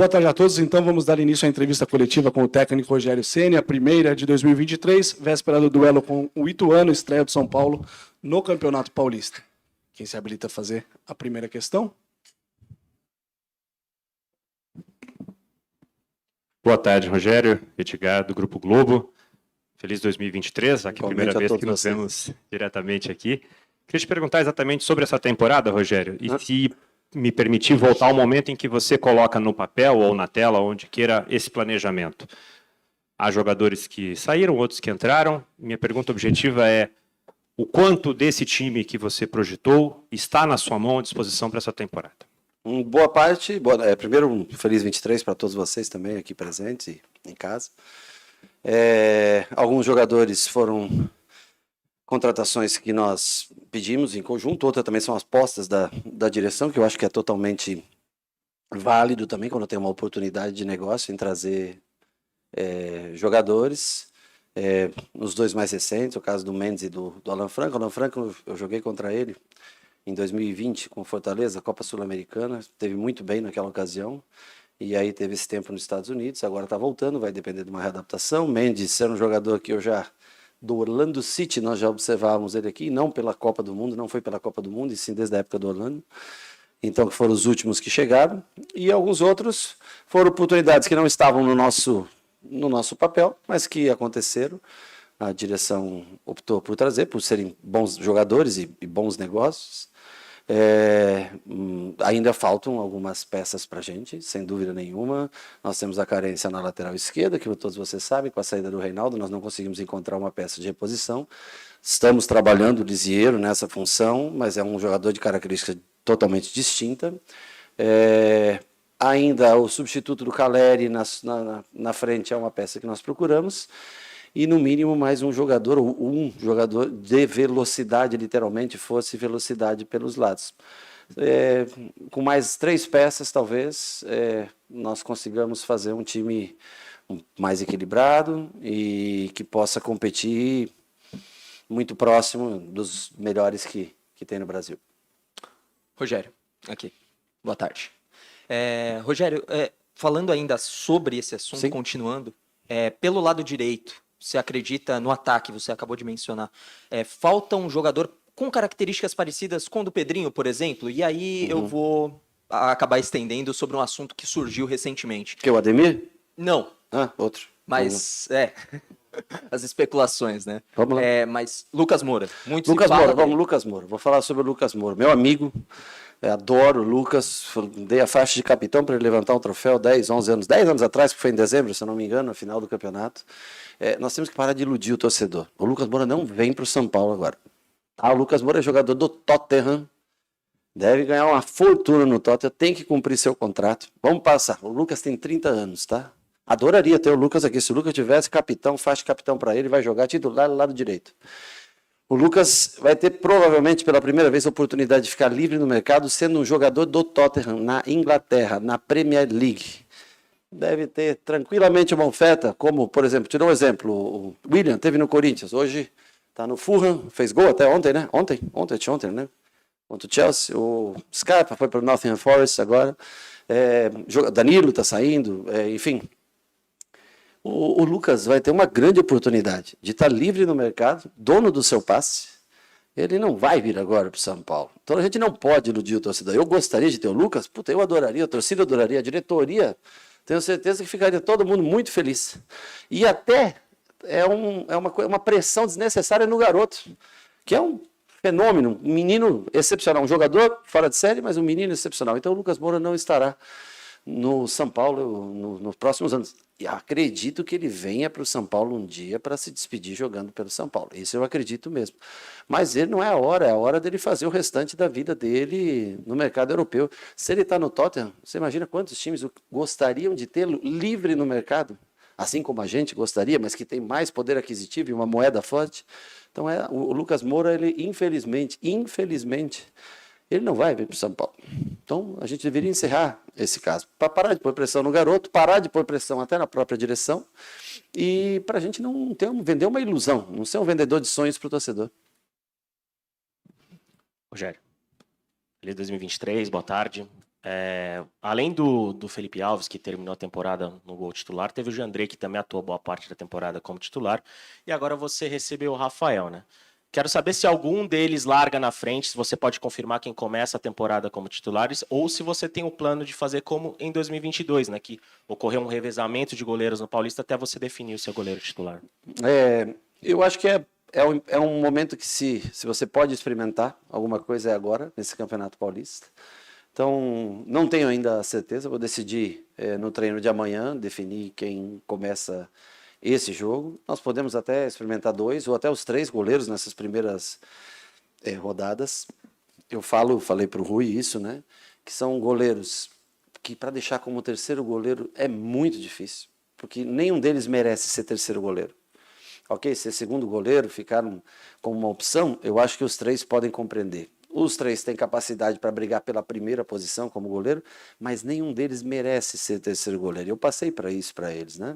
Boa tarde a todos. Então, vamos dar início à entrevista coletiva com o técnico Rogério Ceni, a primeira de 2023, véspera do duelo com o Ituano, estreia do São Paulo no Campeonato Paulista. Quem se habilita a fazer a primeira questão? Boa tarde, Rogério, Edgar, do Grupo Globo. Feliz 2023, aqui é a primeira vez que nos vemos diretamente aqui. Queria te perguntar exatamente sobre essa temporada, Rogério, e se me permitir voltar ao momento em que você coloca no papel ou na tela, onde queira, esse planejamento. Há jogadores que saíram, outros que entraram. Minha pergunta objetiva é o quanto desse time que você projetou está na sua mão à disposição para essa temporada? Boa parte. Primeiro, um feliz 23 para todos vocês também aqui presentes e em casa. Alguns jogadores foram contratações que nós pedimos em conjunto, outras também são as postas da direção, que eu acho que é totalmente válido também quando tem uma oportunidade de negócio em trazer jogadores. Os dois mais recentes, o caso do Mendes e do Alan Franco. O Alan Franco, eu joguei contra ele em 2020 com Fortaleza, Copa Sul-Americana, teve muito bem naquela ocasião, e aí teve esse tempo nos Estados Unidos, agora está voltando, vai depender de uma readaptação. Mendes era um jogador que do Orlando City, nós já observávamos ele aqui, não pela Copa do Mundo, não foi pela Copa do Mundo, e sim desde a época do Orlando, então que foram os últimos que chegaram, e alguns outros foram oportunidades que não estavam no nosso papel, mas que aconteceram. A direção optou por trazer, por serem bons jogadores e bons negócios. Ainda faltam algumas peças para a gente, sem dúvida nenhuma. Nós temos a carência na lateral esquerda, que todos vocês sabem, com a saída do Reinaldo, nós não conseguimos encontrar uma peça de reposição. Estamos trabalhando o Lisieiro nessa função, mas é um jogador de característica totalmente distinta. Ainda o substituto do Caleri na frente é uma peça que nós procuramos. E no mínimo mais um jogador de velocidade, literalmente, fosse velocidade pelos lados. Com mais 3 peças, talvez, nós consigamos fazer um time mais equilibrado e que possa competir muito próximo dos melhores que tem no Brasil. Rogério, aqui. Boa tarde. Rogério, falando ainda sobre esse assunto, sim, continuando, pelo lado direito, você acredita no ataque, você acabou de mencionar, falta um jogador com características parecidas com o do Pedrinho, por exemplo, e aí eu vou acabar estendendo sobre um assunto que surgiu recentemente. Que é o Ademir? Não. Outro. Mas, as especulações, né? Vamos lá. Mas Lucas Moura, muito Lucas se fala Moura, vamos, Lucas Moura. Vou falar sobre o Lucas Moura, meu amigo. Adoro o Lucas, dei a faixa de capitão para ele levantar um troféu 10 anos atrás, que foi em dezembro, se eu não me engano, no final do campeonato. Nós temos que parar de iludir o torcedor. O Lucas Moura não vem para o São Paulo agora. O Lucas Moura é jogador do Tottenham, deve ganhar uma fortuna no Tottenham, tem que cumprir seu contrato. Vamos passar, o Lucas tem 30 anos, tá? Adoraria ter o Lucas aqui, se o Lucas tivesse capitão, faixa de capitão para ele, vai jogar titular do lado direito. O Lucas vai ter provavelmente pela primeira vez a oportunidade de ficar livre no mercado, sendo um jogador do Tottenham, na Inglaterra, na Premier League. Deve ter tranquilamente uma oferta, como, por exemplo, te dou um exemplo, o William teve no Corinthians, hoje está no Fulham, fez gol até ontem, né? Ontem, né? Contra o Chelsea, o Scarpa foi para o Nottingham Forest agora, Danilo está saindo, enfim. O Lucas vai ter uma grande oportunidade de estar livre no mercado, dono do seu passe. Ele não vai vir agora para o São Paulo. Então a gente não pode iludir o torcedor. Eu gostaria de ter o Lucas, eu adoraria, a torcida adoraria, a diretoria, tenho certeza que ficaria todo mundo muito feliz. E até uma pressão desnecessária no garoto, que é um fenômeno, um menino excepcional, um jogador fora de série, mas um menino excepcional. Então o Lucas Moura não estará no São Paulo nos próximos anos. E acredito que ele venha para o São Paulo um dia para se despedir jogando pelo São Paulo. Isso eu acredito mesmo. Mas ele não é a hora dele fazer o restante da vida dele no mercado europeu. Se ele está no Tottenham, você imagina quantos times gostariam de tê-lo livre no mercado? Assim como a gente gostaria, mas que tem mais poder aquisitivo e uma moeda forte. Então o Lucas Moura, ele infelizmente, ele não vai vir para o São Paulo. Então, a gente deveria encerrar esse caso. Para parar de pôr pressão no garoto, parar de pôr pressão até na própria direção e para a gente não vender uma ilusão, não ser um vendedor de sonhos para o torcedor. Rogério, feliz 2023, boa tarde. Além do Felipe Alves, que terminou a temporada no gol titular, teve o Jandrei, que também atuou boa parte da temporada como titular, e agora você recebeu o Rafael, né? Quero saber se algum deles larga na frente, se você pode confirmar quem começa a temporada como titulares, ou se você tem o plano de fazer como em 2022, né? Que ocorreu um revezamento de goleiros no Paulista até você definir o seu goleiro titular. Eu acho que é um momento que se você pode experimentar alguma coisa é agora, nesse Campeonato Paulista. Então, não tenho ainda a certeza, vou decidir no treino de amanhã, definir quem começa esse jogo. Nós podemos até experimentar 2 ou até os 3 goleiros nessas primeiras rodadas. Falei para o Rui isso, né? Que são goleiros que para deixar como terceiro goleiro é muito difícil, porque nenhum deles merece ser terceiro goleiro. Ok, ser segundo goleiro, ficaram como uma opção, eu acho que os 3 podem compreender. Os 3 têm capacidade para brigar pela primeira posição como goleiro, mas nenhum deles merece ser terceiro goleiro. Eu passei para isso para eles, né?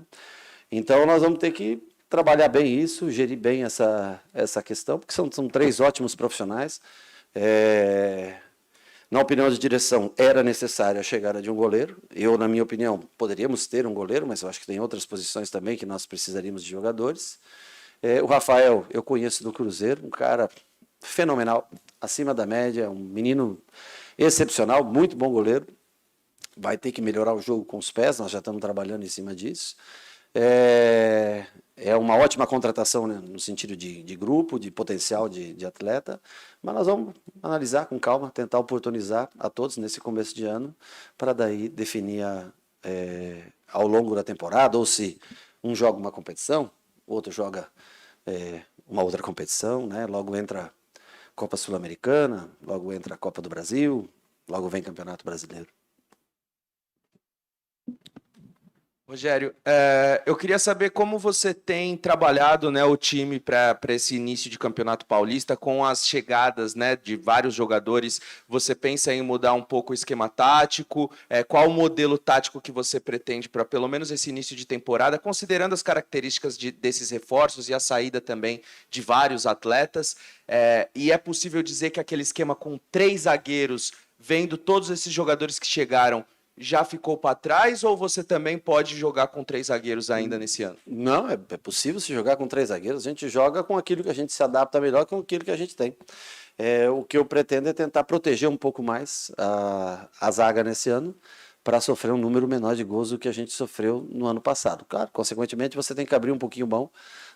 Então nós vamos ter que trabalhar bem isso, gerir bem essa questão, porque são 3 ótimos profissionais. Na opinião de direção, era necessária a chegada de um goleiro. Eu, na minha opinião, poderíamos ter um goleiro, mas eu acho que tem outras posições também que nós precisaríamos de jogadores. O Rafael, eu conheço do Cruzeiro, um cara fenomenal, acima da média, um menino excepcional, muito bom goleiro. Vai ter que melhorar o jogo com os pés, nós já estamos trabalhando em cima disso. É uma ótima contratação, né, no sentido de grupo, de potencial de atleta, mas nós vamos analisar com calma, tentar oportunizar a todos nesse começo de ano, para daí definir ao longo da temporada, ou se um joga uma competição, outro joga uma outra competição, né? Logo entra Copa Sul-Americana, logo entra a Copa do Brasil, logo vem Campeonato Brasileiro. Rogério, eu queria saber como você tem trabalhado, né, o time para esse início de Campeonato Paulista com as chegadas, né, de vários jogadores. Você pensa em mudar um pouco o esquema tático? Qual o modelo tático que você pretende para pelo menos esse início de temporada, considerando as características desses reforços e a saída também de vários atletas? E é possível dizer que aquele esquema com 3 zagueiros, vendo todos esses jogadores que chegaram, já ficou para trás, ou você também pode jogar com 3 zagueiros ainda nesse ano? Não, é possível se jogar com 3 zagueiros. A gente joga com aquilo que a gente se adapta melhor com aquilo que a gente tem. O que eu pretendo é tentar proteger um pouco mais a zaga nesse ano, para sofrer um número menor de gols do que a gente sofreu no ano passado. Claro, consequentemente, você tem que abrir um pouquinho mão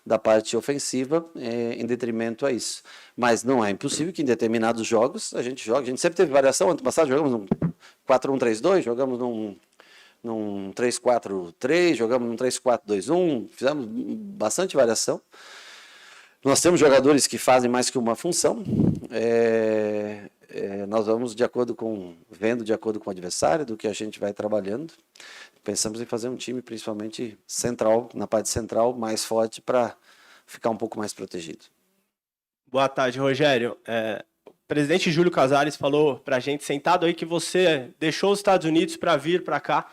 da parte ofensiva em detrimento a isso. Mas não é impossível que em determinados jogos a gente jogue. A gente sempre teve variação. Ano passado jogamos num 4-1-3-2, jogamos num 3-4-3, jogamos num 3-4-2-1, fizemos bastante variação. Nós temos jogadores que fazem mais que uma função. Nós vamos vendo de acordo com o adversário, do que a gente vai trabalhando. Pensamos em fazer um time principalmente central, na parte central, mais forte, para ficar um pouco mais protegido. Boa tarde, Rogério. O presidente Júlio Casares falou para a gente, sentado aí, que você deixou os Estados Unidos para vir para cá,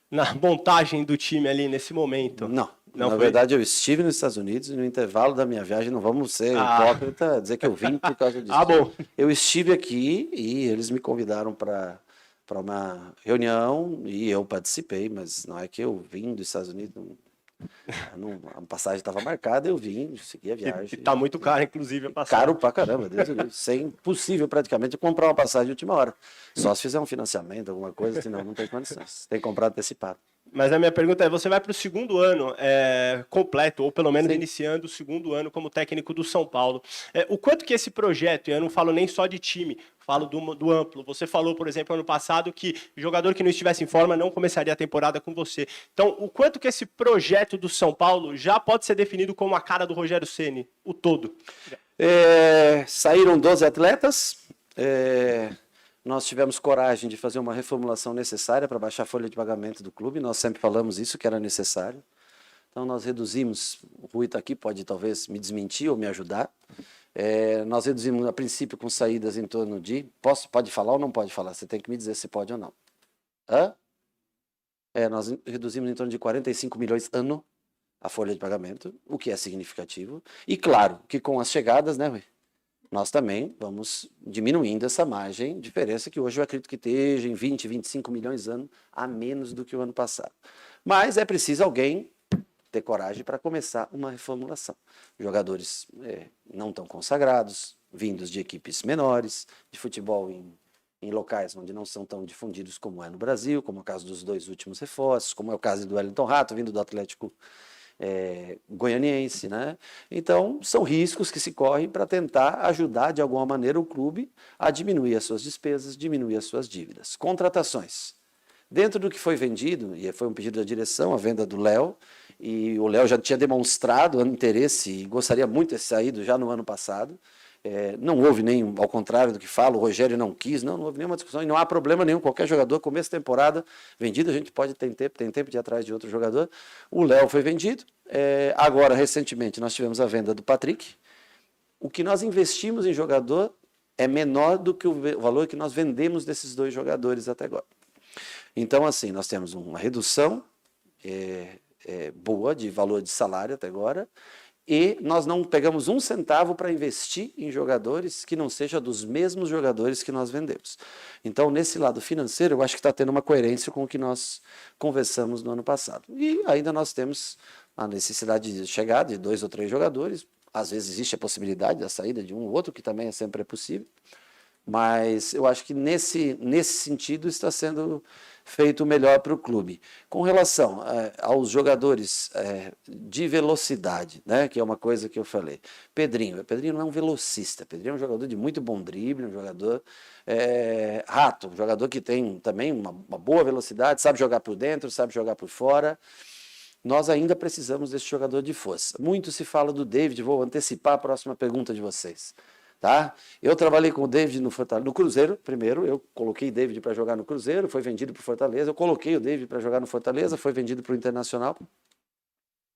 na montagem do time ali nesse momento. Não, na verdade eu estive nos Estados Unidos e no intervalo da minha viagem, não vamos ser hipócrita, dizer que eu vim por causa disso. Bom. Eu estive aqui e eles me convidaram para uma reunião e eu participei, mas não é que eu vim dos Estados Unidos, a passagem estava marcada, eu vim, segui a viagem. Está muito caro, inclusive, a passagem. Caro pra caramba, Deus do céu. É impossível praticamente comprar uma passagem de última hora. Só se fizer um financiamento, alguma coisa, senão não tem condições. Tem que comprar antecipado. Mas a minha pergunta é, você vai para o segundo ano completo, ou pelo menos iniciando o segundo ano como técnico do São Paulo. O quanto que esse projeto, e eu não falo nem só de time, falo do amplo. Você falou, por exemplo, ano passado que jogador que não estivesse em forma não começaria a temporada com você. Então, o quanto que esse projeto do São Paulo já pode ser definido como a cara do Rogério Ceni, o todo? Saíram 12 atletas. Nós tivemos coragem de fazer uma reformulação necessária para baixar a folha de pagamento do clube. Nós sempre falamos isso, que era necessário. Então, nós reduzimos, o Rui está aqui, pode talvez me desmentir ou me ajudar. Nós reduzimos, a princípio, com saídas em torno de... Pode falar ou não pode falar? Você tem que me dizer se pode ou não. Nós reduzimos em torno de 45 milhões ano a folha de pagamento, o que é significativo. E claro, que com as chegadas, né, Rui? nós também vamos diminuindo essa margem, diferença que hoje eu acredito que esteja em 20, 25 milhões de anos a menos do que o ano passado. Mas é preciso alguém ter coragem para começar uma reformulação. Jogadores não tão consagrados, vindos de equipes menores, de futebol em locais onde não são tão difundidos como é no Brasil, como é o caso dos 2 últimos reforços, como é o caso do Wellington Rato, vindo do Atlético goianiense, né? Então, são riscos que se correm para tentar ajudar, de alguma maneira, o clube a diminuir as suas despesas, diminuir as suas dívidas. Contratações. Dentro do que foi vendido, e foi um pedido da direção, a venda do Léo, e o Léo já tinha demonstrado interesse e gostaria muito de ter saído já no ano passado. Não houve nenhum, ao contrário do que fala, o Rogério não quis, não houve nenhuma discussão, e não há problema nenhum, qualquer jogador, começo de temporada, vendido, a gente pode ter tempo de ir atrás de outro jogador. O Léo foi vendido, agora, recentemente, nós tivemos a venda do Patrick. O que nós investimos em jogador é menor do que o valor que nós vendemos desses 2 jogadores até agora. Então, assim, nós temos uma redução boa de valor de salário até agora, e nós não pegamos 1 centavo para investir em jogadores que não seja dos mesmos jogadores que nós vendemos. Então, nesse lado financeiro, eu acho que está tendo uma coerência com o que nós conversamos no ano passado. E ainda nós temos a necessidade de chegar de 2 ou 3 jogadores. Às vezes existe a possibilidade da saída de um ou outro, que também sempre é possível. Mas eu acho que nesse sentido está sendo feito o melhor para o clube. Com relação aos jogadores de velocidade, né, que é uma coisa que eu falei. Pedrinho não é um velocista, Pedrinho é um jogador de muito bom drible, um jogador rato, um jogador que tem também uma boa velocidade, sabe jogar por dentro, sabe jogar por fora. Nós ainda precisamos desse jogador de força. Muito se fala do David, vou antecipar a próxima pergunta de vocês. Tá? Eu trabalhei com o David no Cruzeiro, primeiro, eu coloquei o David para jogar no Cruzeiro, foi vendido para o Fortaleza, eu coloquei o David para jogar no Fortaleza, foi vendido para o Internacional,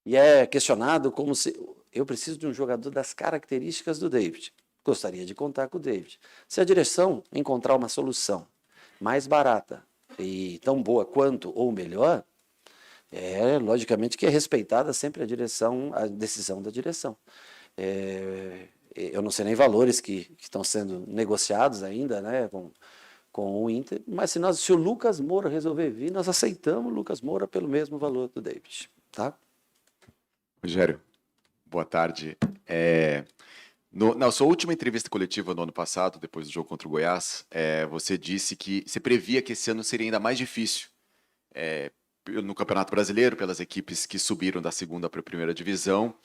e é questionado como se eu preciso de um jogador das características do David, gostaria de contar com o David. Se a direção encontrar uma solução mais barata e tão boa quanto ou melhor, logicamente que é respeitada sempre a decisão da direção. Eu não sei nem valores que estão sendo negociados ainda, né, com o Inter, mas se o Lucas Moura resolver vir, nós aceitamos o Lucas Moura pelo mesmo valor do David, tá? Rogério, boa tarde. Na sua última entrevista coletiva no ano passado, depois do jogo contra o Goiás, você disse que você previa que esse ano seria ainda mais difícil no Campeonato Brasileiro, pelas equipes que subiram da 2ª para a 1ª divisão,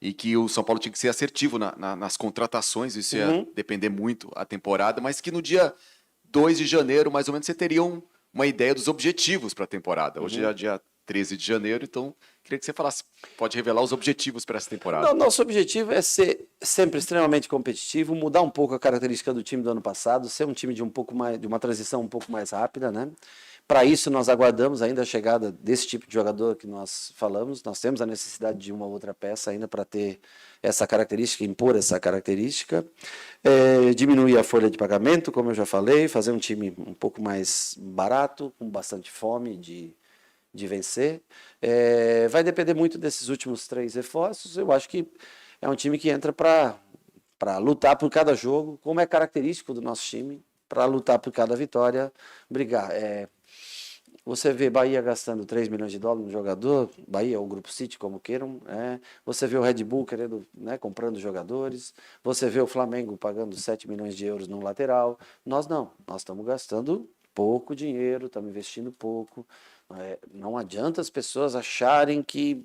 e que o São Paulo tinha que ser assertivo nas contratações, isso ia depender muito a temporada, mas que no dia 2 de janeiro, mais ou menos, você teria uma ideia dos objetivos para a temporada. Hoje é dia 13 de janeiro, então queria que você falasse, pode revelar os objetivos para essa temporada. Não, nosso objetivo é ser sempre extremamente competitivo, mudar um pouco a característica do time do ano passado, ser um time de uma transição um pouco mais rápida, né? Para isso, nós aguardamos ainda a chegada desse tipo de jogador que nós falamos. Nós temos a necessidade de uma outra peça ainda para ter essa característica, impor essa característica. Diminuir a folha de pagamento, como eu já falei, fazer um time um pouco mais barato, com bastante fome de vencer. Vai depender muito desses últimos 3 reforços. Eu acho que é um time que entra para lutar por cada jogo, como é característico do nosso time, para lutar por cada vitória, brigar. Você vê Bahia gastando 3 milhões de dólares no jogador, Bahia ou Grupo City, como queiram. Você vê o Red Bull querendo, comprando jogadores. Você vê o Flamengo pagando 7 milhões de euros num lateral. Nós não. Nós estamos gastando pouco dinheiro, estamos investindo pouco. Não adianta as pessoas acharem que...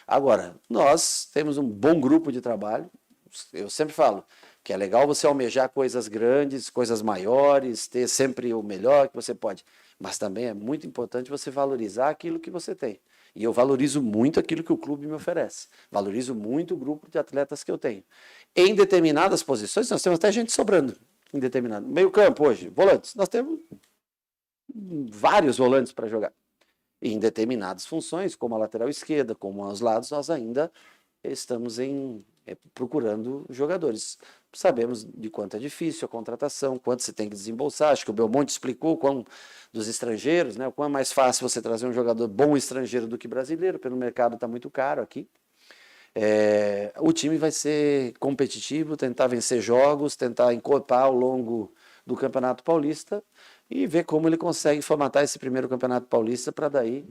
Agora, nós temos um bom grupo de trabalho. Eu sempre falo que é legal você almejar coisas grandes, coisas maiores, ter sempre o melhor que você pode. Mas também é muito importante você valorizar aquilo que você tem. E eu valorizo muito aquilo que o clube me oferece. Valorizo muito o grupo de atletas que eu tenho. Em determinadas posições, nós temos até gente sobrando. Em determinado meio campo hoje, volantes. Nós temos vários volantes para jogar. E em determinadas funções, como a lateral esquerda, como aos lados, nós ainda estamos procurando jogadores. Sabemos de quanto é difícil a contratação, quanto você tem que desembolsar. Acho que o Belmonte explicou dos estrangeiros, o quão é mais fácil você trazer um jogador bom estrangeiro do que brasileiro, pelo mercado está muito caro aqui. O time vai ser competitivo, tentar vencer jogos, tentar encorpar ao longo do Campeonato Paulista e ver como ele consegue formatar esse primeiro Campeonato Paulista para daí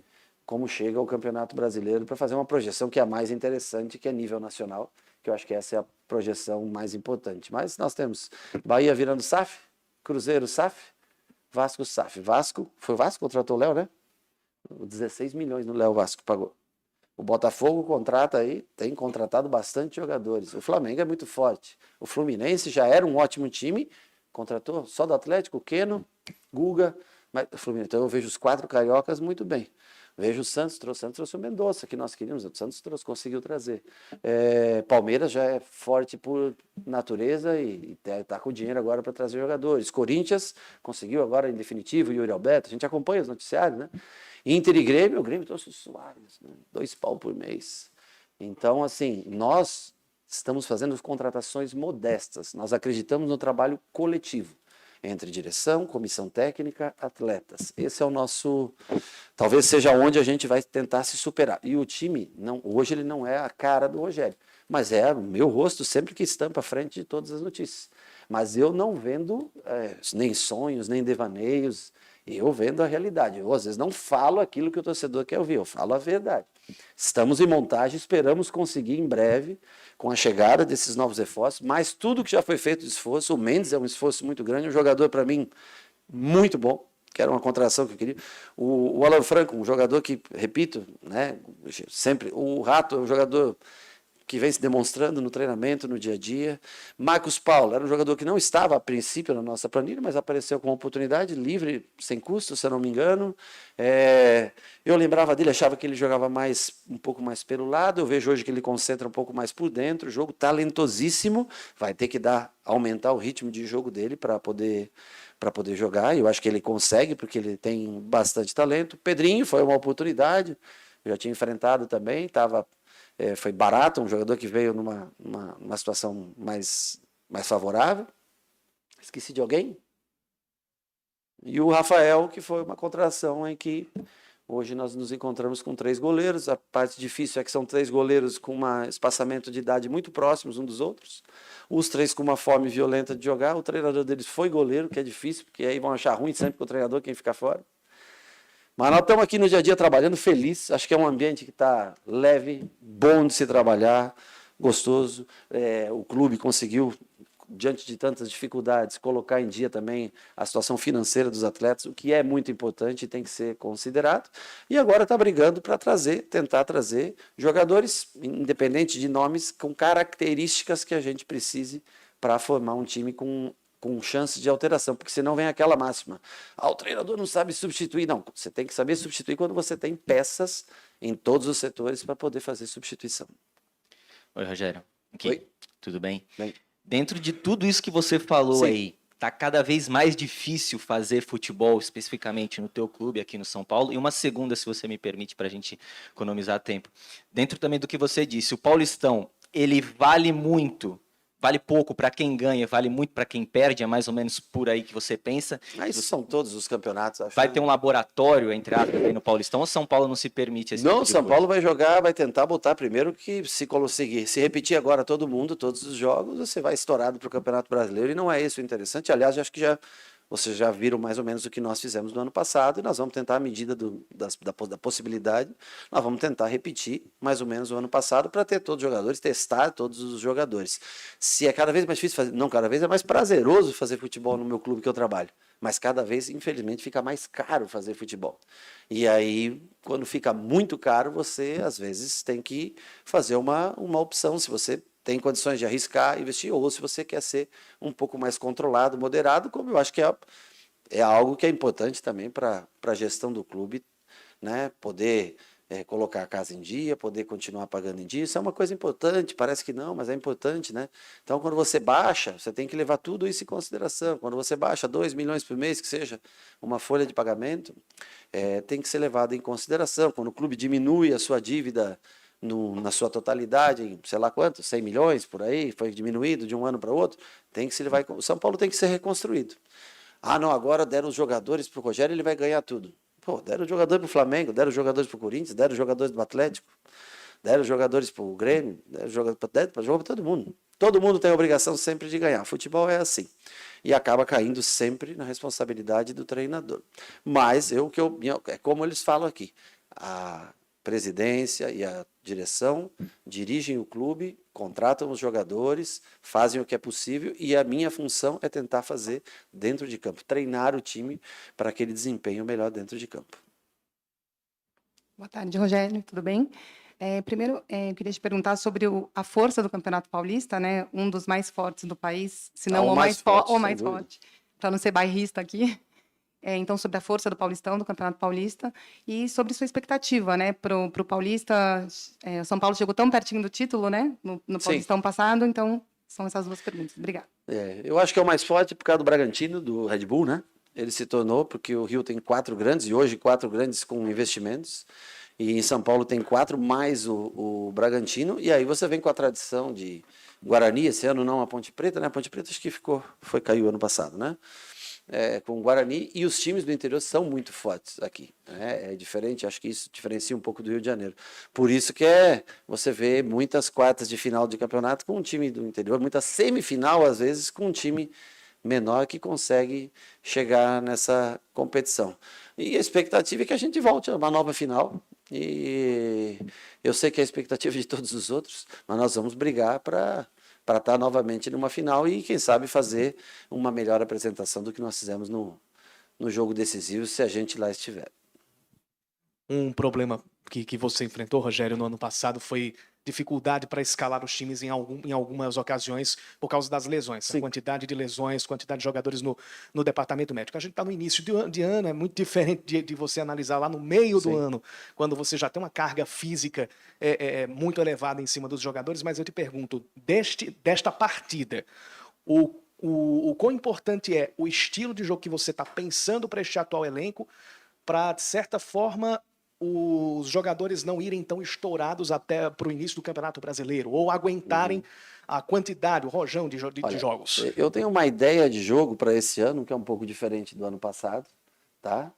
como chega ao Campeonato Brasileiro para fazer uma projeção que é a mais interessante, que é nível nacional, que eu acho que essa é a projeção mais importante. Mas nós temos Bahia virando SAF, Cruzeiro SAF, Vasco SAF. Foi o Vasco que contratou o Léo, né? 16 milhões no Léo Vasco pagou. O Botafogo contrata aí, tem contratado bastante jogadores. O Flamengo é muito forte. O Fluminense já era um ótimo time, contratou só do Atlético, Keno, Guga. Mas, então eu vejo os 4 cariocas muito bem. Vejo o Santos trouxe o Mendonça, que nós queríamos, o Santos conseguiu trazer. Palmeiras já é forte por natureza e está com dinheiro agora para trazer jogadores. Corinthians conseguiu agora, em definitivo, o Yuri Alberto, a gente acompanha os noticiários, né? Inter e Grêmio, o Grêmio trouxe o Soares, né? 2 pau por mês. Então, assim, nós estamos fazendo contratações modestas, nós acreditamos no trabalho coletivo, entre direção, comissão técnica, atletas. Esse é o nosso... Talvez seja onde a gente vai tentar se superar. E o time, hoje ele não é a cara do Rogério, mas é o meu rosto sempre que estampa à frente de todas as notícias. Mas eu não vendo nem sonhos, nem devaneios, eu vendo a realidade. Eu, às vezes, não falo aquilo que o torcedor quer ouvir, eu falo a verdade. Estamos em montagem, esperamos conseguir em breve, com a chegada desses novos reforços, mas tudo que já foi feito de esforço, o Mendes é um esforço muito grande, um jogador, para mim, muito bom, que era uma contratação que eu queria. O Alan Franco, um jogador que, repito, né, sempre, o Rato é um jogador que vem se demonstrando no treinamento, no dia a dia. Marcos Paulo era um jogador que não estava a princípio na nossa planilha, mas apareceu com uma oportunidade livre, sem custo, se eu não me engano. Eu lembrava dele, achava que ele jogava um pouco mais pelo lado. Eu vejo hoje que ele concentra um pouco mais por dentro. Jogo talentosíssimo, vai ter que aumentar o ritmo de jogo dele para poder jogar. Eu acho que ele consegue, porque ele tem bastante talento. Pedrinho foi uma oportunidade, eu já tinha enfrentado também, foi barato, um jogador que veio numa situação mais favorável. Esqueci de alguém? E o Rafael, que foi uma contratação em que hoje nós nos encontramos com 3 goleiros. A parte difícil é que são 3 goleiros com um espaçamento de idade muito próximos um dos outros. Os 3 com uma fome violenta de jogar. O treinador deles foi goleiro, que é difícil, porque aí vão achar ruim sempre com o treinador quem fica fora. Mas nós estamos aqui no dia a dia trabalhando feliz. Acho que é um ambiente que está leve, bom de se trabalhar, gostoso. O clube conseguiu, diante de tantas dificuldades, colocar em dia também a situação financeira dos atletas, o que é muito importante e tem que ser considerado. E agora está brigando para tentar trazer jogadores, independente de nomes, com características que a gente precise para formar um time com chance de alteração, porque senão vem aquela máxima. O treinador não sabe substituir. Não, você tem que saber substituir quando você tem peças em todos os setores para poder fazer substituição. Oi, Rogério. Aqui. Oi. Tudo bem? Bem. Dentro de tudo isso que você falou Sim. aí, tá cada vez mais difícil fazer futebol, especificamente no teu clube aqui no São Paulo. E uma segunda, se você me permite, para a gente economizar tempo. Dentro também do que você disse, o Paulistão, ele vale pouco para quem ganha, vale muito para quem perde, é mais ou menos por aí que você pensa. Isso são todos os campeonatos. Acho. Vai ter um laboratório, entre aspas, aí no Paulistão, ou São Paulo não se permite esse Não, tipo de São coisa? Paulo vai jogar, vai tentar botar primeiro que se conseguir. Se repetir agora todo mundo, todos os jogos, você vai estourado para o Campeonato Brasileiro e não é isso o interessante. Aliás, acho que vocês já viram mais ou menos o que nós fizemos no ano passado e nós vamos tentar, à medida da possibilidade, nós vamos tentar repetir mais ou menos o ano passado para ter todos os jogadores, testar todos os jogadores. Se é cada vez mais difícil fazer, não, cada vez é mais prazeroso fazer futebol no meu clube que eu trabalho, mas cada vez, infelizmente, fica mais caro fazer futebol. E aí, quando fica muito caro, você, às vezes, tem que fazer uma opção, se você tem condições de arriscar, investir, ou se você quer ser um pouco mais controlado, moderado, como eu acho que é algo que é importante também para a gestão do clube, né? Poder colocar a casa em dia, poder continuar pagando em dia, isso é uma coisa importante, parece que não, mas é importante, né? Então, quando você baixa, você tem que levar tudo isso em consideração. Quando você baixa 2 milhões por mês, que seja uma folha de pagamento, tem que ser levado em consideração. Quando o clube diminui a sua dívida na sua totalidade, em sei lá quanto, 100 milhões por aí, foi diminuído de um ano para outro, tem que se levar. O São Paulo tem que ser reconstruído. Não, agora deram os jogadores para o Rogério, ele vai ganhar tudo. Deram os jogadores para o Flamengo, deram os jogadores para o Corinthians, deram os jogadores do Atlético. deram jogadores para o Grêmio, deram jogadores para todo mundo. Todo mundo tem a obrigação sempre de ganhar. Futebol é assim. E acaba caindo sempre na responsabilidade do treinador. Mas é como eles falam aqui, a presidência e a direção dirigem o clube, contratam os jogadores, fazem o que é possível e a minha função é tentar fazer dentro de campo, treinar o time para que ele desempenhe o melhor dentro de campo. Boa tarde, Rogério, tudo bem? Primeiro, eu queria te perguntar sobre a força do Campeonato Paulista, né? Um dos mais fortes do país, se não o mais forte, para não ser bairrista aqui. Então, sobre a força do Paulistão, do Campeonato Paulista, e sobre sua expectativa, né? Para o Paulista, o São Paulo chegou tão pertinho do título, né? No Paulistão passado, então são essas duas perguntas. Obrigada. Eu acho que é o mais forte por causa do Bragantino, do Red Bull, né? Ele se tornou, porque o Rio tem 4 grandes, e hoje 4 grandes com investimentos, e em São Paulo tem 4 mais o Bragantino, e aí você vem com a tradição de Guarani, esse ano não a Ponte Preta, né? A Ponte Preta acho que caiu ano passado, né? Com o Guarani, e os times do interior são muito fortes aqui. É diferente, acho que isso diferencia um pouco do Rio de Janeiro. Por isso que você vê muitas quartas de final de campeonato com um time do interior, muita semifinal, às vezes, com um time menor que consegue chegar nessa competição. E a expectativa é que a gente volte a uma nova final. E eu sei que é a expectativa de todos os outros, mas nós vamos brigar para estar novamente numa final e, quem sabe, fazer uma melhor apresentação do que nós fizemos no jogo decisivo, se a gente lá estiver. Um problema que você enfrentou, Rogério, no ano passado foi dificuldade para escalar os times em algumas ocasiões por causa das lesões. Sim. A quantidade de lesões, quantidade de jogadores no departamento médico. A gente está no início de ano, é muito diferente de você analisar lá no meio do ano, quando você já tem uma carga física muito elevada em cima dos jogadores. Mas eu te pergunto, desta partida, o quão importante é o estilo de jogo que você está pensando para este atual elenco, para, de certa forma, os jogadores não irem tão estourados até para o início do Campeonato Brasileiro, ou aguentarem a quantidade, o rojão de jogos? Eu tenho uma ideia de jogo para esse ano, que é um pouco diferente do ano passado, tá?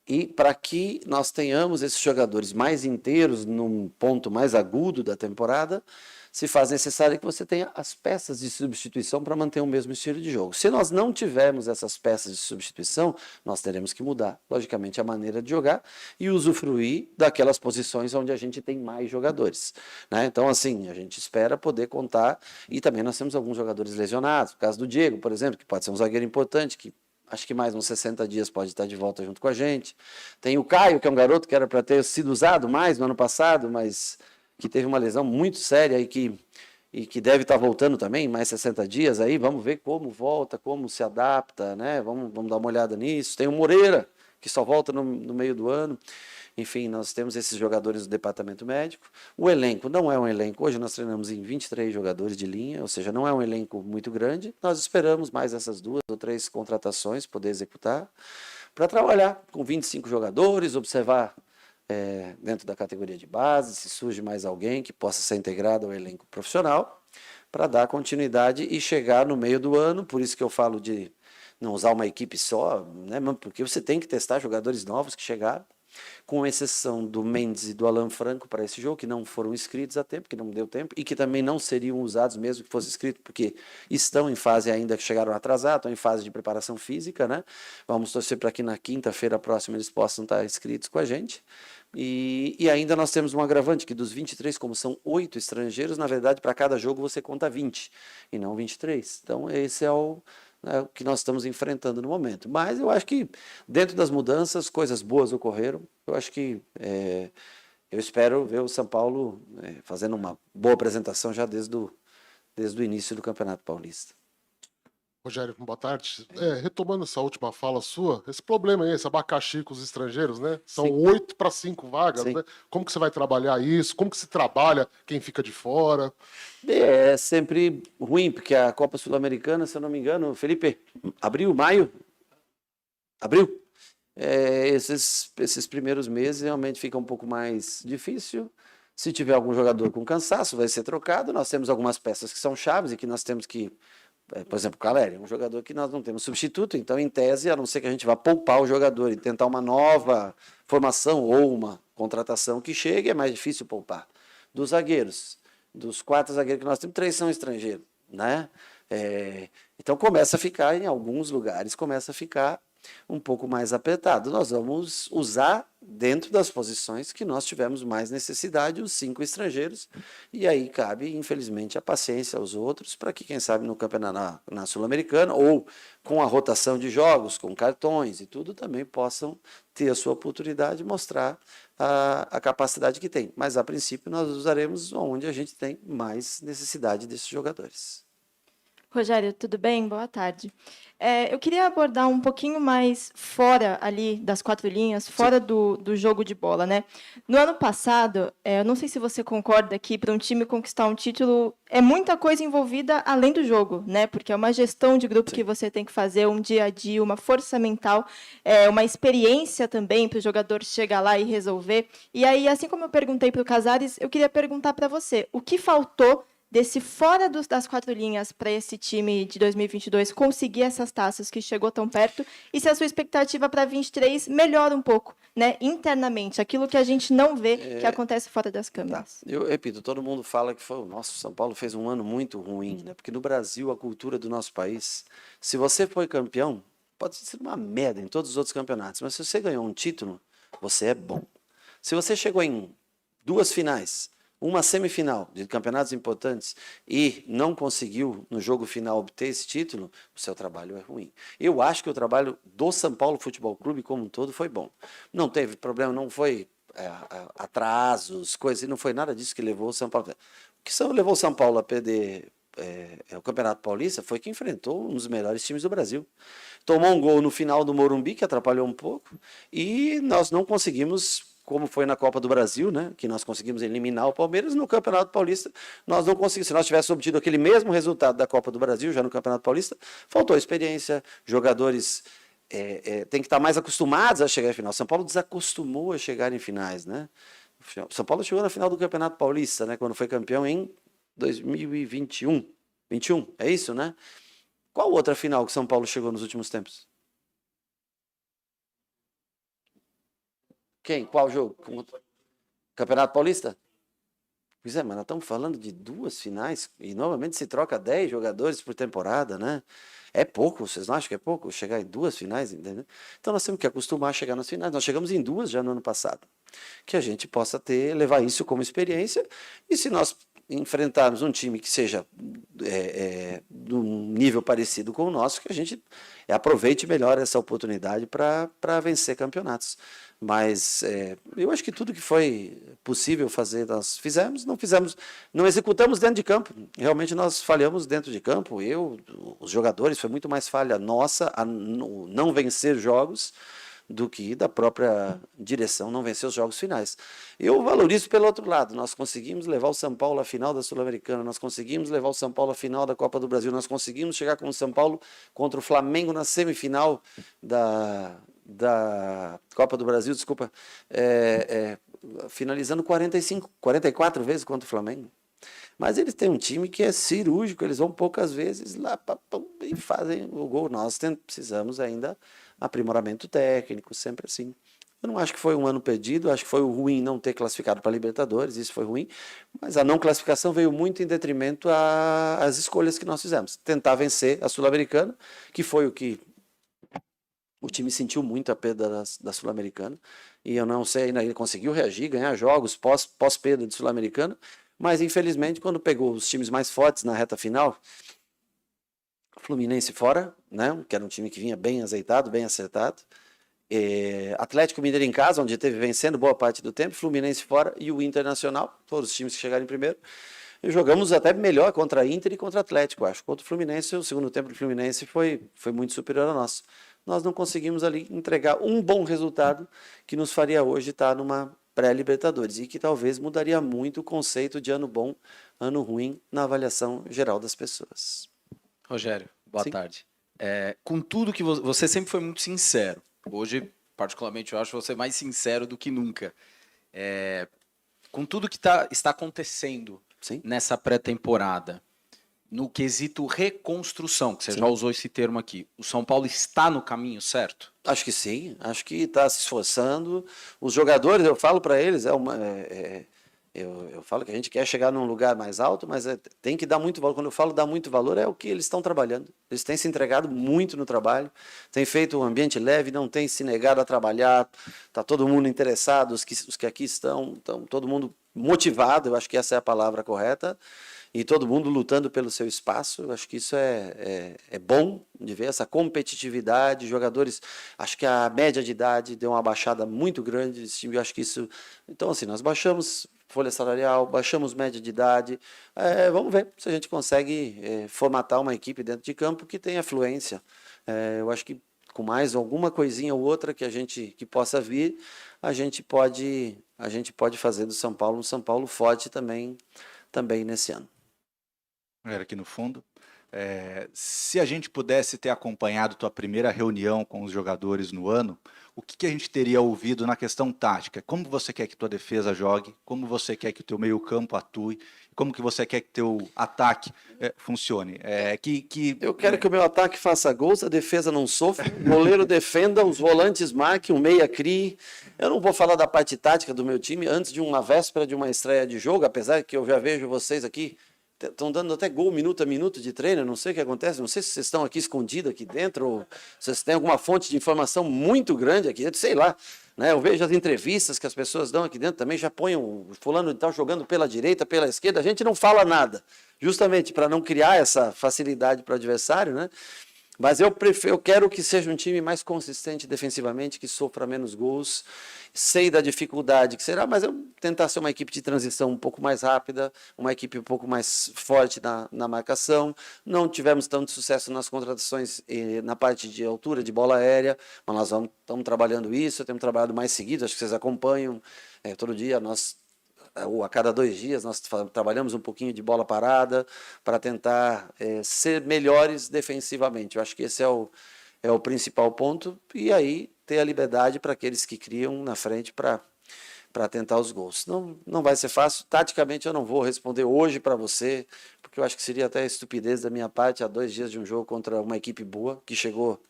E para que nós tenhamos esses jogadores mais inteiros, num ponto mais agudo da temporada, se faz necessário que você tenha as peças de substituição para manter o mesmo estilo de jogo. Se nós não tivermos essas peças de substituição, nós teremos que mudar, logicamente, a maneira de jogar e usufruir daquelas posições onde a gente tem mais jogadores, né? Então, assim, a gente espera poder contar, e também nós temos alguns jogadores lesionados, no caso do Diego, por exemplo, que pode ser um zagueiro importante, que acho que mais uns 60 dias pode estar de volta junto com a gente. Tem o Caio, que é um garoto que era para ter sido usado mais no ano passado, mas que teve uma lesão muito séria e que deve estar voltando também, mais 60 dias aí, vamos ver como volta, como se adapta, né? Vamos dar uma olhada nisso. Tem o Moreira, que só volta no meio do ano. Enfim, nós temos esses jogadores do departamento médico. O elenco não é um elenco, hoje nós treinamos em 23 jogadores de linha, ou seja, não é um elenco muito grande. Nós esperamos mais essas 2 ou 3 contratações poder executar, para trabalhar com 25 jogadores, observar dentro da categoria de base, se surge mais alguém que possa ser integrado ao elenco profissional, para dar continuidade e chegar no meio do ano. Por isso que eu falo de não usar uma equipe só, né? Porque você tem que testar jogadores novos que chegaram, com exceção do Mendes e do Alan Franco para esse jogo, que não foram inscritos a tempo, que não deu tempo, e que também não seriam usados mesmo que fosse inscrito, porque estão em fase ainda, que chegaram atrasados, estão em fase de preparação física, né? Vamos torcer para que na quinta-feira próxima eles possam estar inscritos com a gente. E ainda nós temos um agravante, que dos 23, como são 8 estrangeiros, na verdade, para cada jogo você conta 20, e não 23. Então, esse é o que nós estamos enfrentando no momento. Mas eu acho que, dentro das mudanças, coisas boas ocorreram. Eu acho que eu espero ver o São Paulo fazendo uma boa apresentação já desde o início do Campeonato Paulista. Rogério, boa tarde. Retomando essa última fala sua, esse problema aí, esse abacaxi com os estrangeiros, né? São 8 para 5 vagas, né? Como que você vai trabalhar isso? Como que se trabalha quem fica de fora? É sempre ruim, porque a Copa Sul-Americana, se eu não me engano, Felipe, maio? Abril? Esses primeiros meses realmente fica um pouco mais difícil. Se tiver algum jogador com cansaço, vai ser trocado. Nós temos algumas peças que são chaves e que nós temos que... Por exemplo, o Caleri é um jogador que nós não temos substituto, então, em tese, a não ser que a gente vá poupar o jogador e tentar uma nova formação ou uma contratação que chegue, é mais difícil poupar dos zagueiros. Dos 4 zagueiros que nós temos, 3 são estrangeiros, né? Então começa a ficar, em alguns lugares, começa a ficar um pouco mais apertado. Nós vamos usar dentro das posições que nós tivemos mais necessidade, os 5 estrangeiros, e aí cabe, infelizmente, a paciência aos outros para que, quem sabe, no campeonato na Sul-Americana, ou com a rotação de jogos, com cartões e tudo, também possam ter a sua oportunidade de mostrar a capacidade que tem. Mas, a princípio, nós usaremos onde a gente tem mais necessidade desses jogadores. Rogério, tudo bem? Boa tarde. Eu queria abordar um pouquinho mais fora ali das 4 linhas, fora do jogo de bola, né? No ano passado, eu não sei se você concorda que para um time conquistar um título é muita coisa envolvida além do jogo, né? Porque é uma gestão de grupo que você tem que fazer, um dia a dia, uma força mental, uma experiência também para o jogador chegar lá e resolver. E aí, assim como eu perguntei para o Casares, eu queria perguntar para você, o que faltou desse fora das 4 linhas para esse time de 2022 conseguir essas taças que chegou tão perto, e se a sua expectativa para 23 melhora um pouco, né, internamente, aquilo que a gente não vê que acontece fora das câmeras. Eu repito, todo mundo fala que o São Paulo fez um ano muito ruim, né? Porque no Brasil, a cultura do nosso país, se você foi campeão, pode ser uma merda em todos os outros campeonatos, mas se você ganhou um título, você é bom. Se você chegou em 2 finais, uma semifinal de campeonatos importantes e não conseguiu, no jogo final, obter esse título, o seu trabalho é ruim. Eu acho que o trabalho do São Paulo Futebol Clube como um todo foi bom. Não teve problema, não foi atrasos, coisas, não foi nada disso que levou o São Paulo. O que levou o São Paulo a perder o Campeonato Paulista foi que enfrentou um dos melhores times do Brasil. Tomou um gol no final do Morumbi, que atrapalhou um pouco, e nós não conseguimos, como foi na Copa do Brasil, né, que nós conseguimos eliminar o Palmeiras, no Campeonato Paulista nós não conseguimos. Se nós tivéssemos obtido aquele mesmo resultado da Copa do Brasil, já no Campeonato Paulista, faltou experiência, jogadores têm que estar mais acostumados a chegar em final. São Paulo desacostumou a chegar em finais, né? São Paulo chegou na final do Campeonato Paulista, né, quando foi campeão em 2021. 21, é isso, né? Qual outra final que São Paulo chegou nos últimos tempos? Quem? Qual jogo? Campeonato Paulista? Pois é, mas nós estamos falando de 2 finais e normalmente se troca 10 jogadores por temporada, né? É pouco, vocês não acham que é pouco chegar em 2 finais? Entendeu? Então nós temos que acostumar a chegar nas finais. Nós chegamos em 2 já no ano passado. Que a gente possa levar isso como experiência, e se nós enfrentarmos um time que seja de um nível parecido com o nosso, que a gente aproveite melhor essa oportunidade para vencer campeonatos. Mas eu acho que tudo que foi possível fazer, nós fizemos, não executamos dentro de campo. Realmente nós falhamos dentro de campo. Os jogadores, foi muito mais falha nossa a não vencer jogos do que da própria direção não vencer os jogos finais. Eu valorizo pelo outro lado, nós conseguimos levar o São Paulo à final da Sul-Americana, nós conseguimos levar o São Paulo à final da Copa do Brasil, nós conseguimos chegar com o São Paulo contra o Flamengo na semifinal da Copa do Brasil, desculpa, finalizando 44 vezes contra o Flamengo. Mas eles têm um time que é cirúrgico, eles vão poucas vezes lá e fazem o gol. Nós precisamos ainda aprimoramento técnico, sempre assim. Eu não acho que foi um ano perdido, acho que foi ruim não ter classificado para a Libertadores, isso foi ruim, mas a não classificação veio muito em detrimento às escolhas que nós fizemos. Tentar vencer a Sul-Americana, que foi o que o time sentiu muito a perda da Sul-Americana, e eu não sei, ainda ele conseguiu reagir, ganhar jogos pós-perda de Sul-Americana, mas infelizmente quando pegou os times mais fortes na reta final, Fluminense fora, né, que era um time que vinha bem azeitado, bem acertado, Atlético Mineiro em casa, onde esteve vencendo boa parte do tempo, Fluminense fora e o Internacional, todos os times que chegaram em primeiro. E jogamos até melhor contra a Inter e contra o Atlético, acho. Contra o Fluminense, o segundo tempo do Fluminense foi muito superior ao nosso. Nós não conseguimos ali entregar um bom resultado que nos faria hoje estar numa pré-Libertadores e que talvez mudaria muito o conceito de ano bom, ano ruim na avaliação geral das pessoas. Rogério, boa Sim. tarde. Com tudo que você sempre foi muito sincero. Hoje, particularmente, eu acho você mais sincero do que nunca. Com tudo que está acontecendo Sim. nessa pré-temporada, no quesito reconstrução, que você já usou esse termo aqui, o São Paulo está no caminho certo? Acho que sim, acho que está se esforçando. Os jogadores, eu falo para eles, Eu falo que a gente quer chegar num lugar mais alto, mas tem que dar muito valor. Quando eu falo dar muito valor, é o que eles estão trabalhando. Eles têm se entregado muito no trabalho, têm feito um ambiente leve, não têm se negado a trabalhar. Está todo mundo interessado, os que aqui estão todo mundo motivado, eu acho que essa é a palavra correta, e todo mundo lutando pelo seu espaço. Eu acho que isso é bom de ver, essa competitividade. Jogadores, acho que a média de idade deu uma baixada muito grande desse time. Eu acho que isso... Então, assim, nós baixamos folha salarial, baixamos média de idade. Vamos ver se a gente consegue formatar uma equipe dentro de campo que tenha fluência. Eu acho que com mais alguma coisinha ou outra que possa vir, a gente pode fazer do São Paulo um São Paulo forte também nesse ano. Era aqui no fundo. Se a gente pudesse ter acompanhado tua primeira reunião com os jogadores no ano, o que a gente teria ouvido na questão tática? Como você quer que tua defesa jogue? Como você quer que o teu meio-campo atue? Como que você quer que teu ataque funcione? Eu quero que o meu ataque faça gols, a defesa não sofra, o goleiro defenda, os volantes marquem, o meia crie. Eu não vou falar da parte tática do meu time antes de uma véspera de uma estreia de jogo, apesar que eu já vejo vocês aqui estão dando até gol minuto a minuto de treino, não sei o que acontece, não sei se vocês estão aqui escondidos aqui dentro, ou vocês têm alguma fonte de informação muito grande aqui dentro, sei lá, né? Eu vejo as entrevistas que as pessoas dão aqui dentro também, já põem o fulano de tal jogando pela direita, pela esquerda, a gente não fala nada, justamente para não criar essa facilidade para o adversário, né? Mas eu quero que seja um time mais consistente defensivamente, que sofra menos gols. Sei da dificuldade que será, mas eu tentar ser uma equipe de transição um pouco mais rápida, uma equipe um pouco mais forte na marcação. Não tivemos tanto sucesso nas contratações na parte de altura, de bola aérea, mas nós estamos trabalhando isso, temos trabalhado mais seguido, acho que vocês acompanham. Todo dia ou a cada 2 dias nós trabalhamos um pouquinho de bola parada para tentar ser melhores defensivamente. Eu acho que esse é o principal ponto, e aí ter a liberdade para aqueles que criam na frente para tentar os gols. Não vai ser fácil. Taticamente eu não vou responder hoje para você, porque eu acho que seria até estupidez da minha parte há 2 dias de um jogo contra uma equipe boa, que chegou,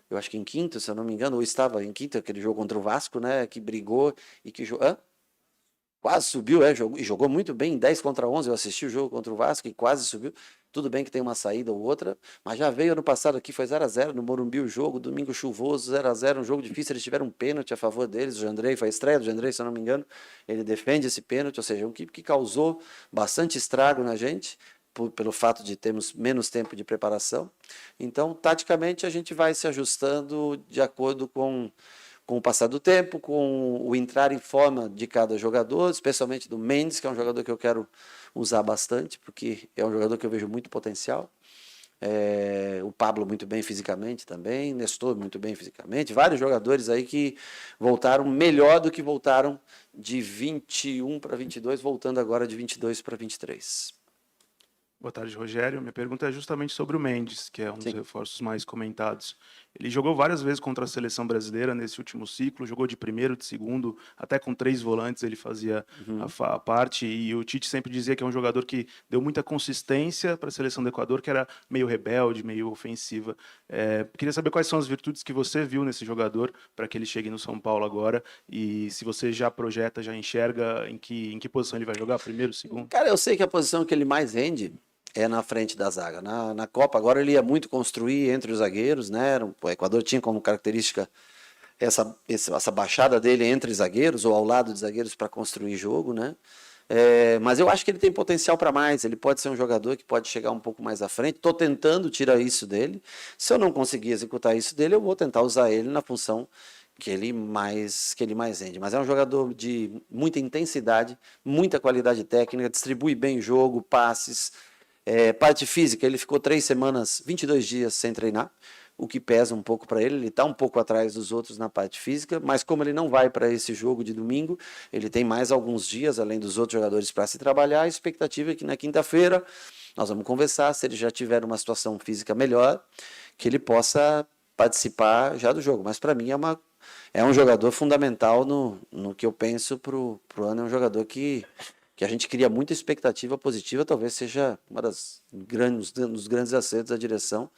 eu acho que em quinto, se eu não me engano, ou estava em quinto, aquele jogo contra o Vasco, né, que brigou e que quase subiu, jogou muito bem, em 10 contra 11, eu assisti o jogo contra o Vasco e quase subiu. Tudo bem que tem uma saída ou outra, mas já veio ano passado aqui, foi 0-0 no Morumbi o jogo, domingo chuvoso, 0-0, um jogo difícil, eles tiveram um pênalti a favor deles, o Jandrei, foi a estreia do Jandrei, se eu não me engano, ele defende esse pênalti, ou seja, uma equipe que causou bastante estrago na gente, pelo fato de termos menos tempo de preparação. Então, taticamente, a gente vai se ajustando de acordo com o passar do tempo, com o entrar em forma de cada jogador, especialmente do Mendes, que é um jogador que eu quero usar bastante, porque é um jogador que eu vejo muito potencial. O Pablo muito bem fisicamente também, Nestor muito bem fisicamente, vários jogadores aí que voltaram melhor do que voltaram de 21 para 22, voltando agora de 22 para 23. Boa tarde, Rogério. Minha pergunta é justamente sobre o Mendes, que é um dos reforços mais comentados. Ele jogou várias vezes contra a seleção brasileira nesse último ciclo, jogou de primeiro, de segundo, até com 3 volantes ele fazia a parte, e o Tite sempre dizia que é um jogador que deu muita consistência para a seleção do Equador, que era meio rebelde, meio ofensiva. Queria saber quais são as virtudes que você viu nesse jogador para que ele chegue no São Paulo agora, e se você já projeta, já enxerga em que posição ele vai jogar, primeiro, segundo? Cara, eu sei que a posição que ele mais rende é na frente da zaga. Na Copa agora ele ia muito construir entre os zagueiros, né? O Equador tinha como característica essa baixada dele entre zagueiros ou ao lado de zagueiros para construir jogo, né? Mas eu acho que ele tem potencial para mais. Ele pode ser um jogador que pode chegar um pouco mais à frente. Estou tentando tirar isso dele. Se eu não conseguir executar isso dele, eu vou tentar usar ele na função que ele mais rende. Mas é um jogador de muita intensidade, muita qualidade técnica, distribui bem o jogo, passes. Parte física, ele ficou 3 semanas, 22 dias sem treinar, o que pesa um pouco para ele está um pouco atrás dos outros na parte física, mas como ele não vai para esse jogo de domingo, ele tem mais alguns dias, além dos outros jogadores, para se trabalhar. A expectativa é que na quinta-feira nós vamos conversar, se ele já tiver uma situação física melhor, que ele possa participar já do jogo, mas para mim é um jogador fundamental no que eu penso para o ano. É um jogador que a gente cria muita expectativa positiva, talvez seja um dos grandes acertos da direção,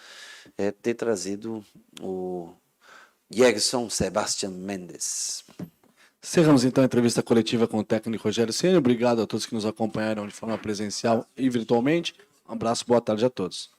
ter trazido o Yerson Sebastián Mendes. Cerramos então a entrevista coletiva com o técnico Rogério Ceni. Obrigado a todos que nos acompanharam de forma presencial e virtualmente. Um abraço, boa tarde a todos.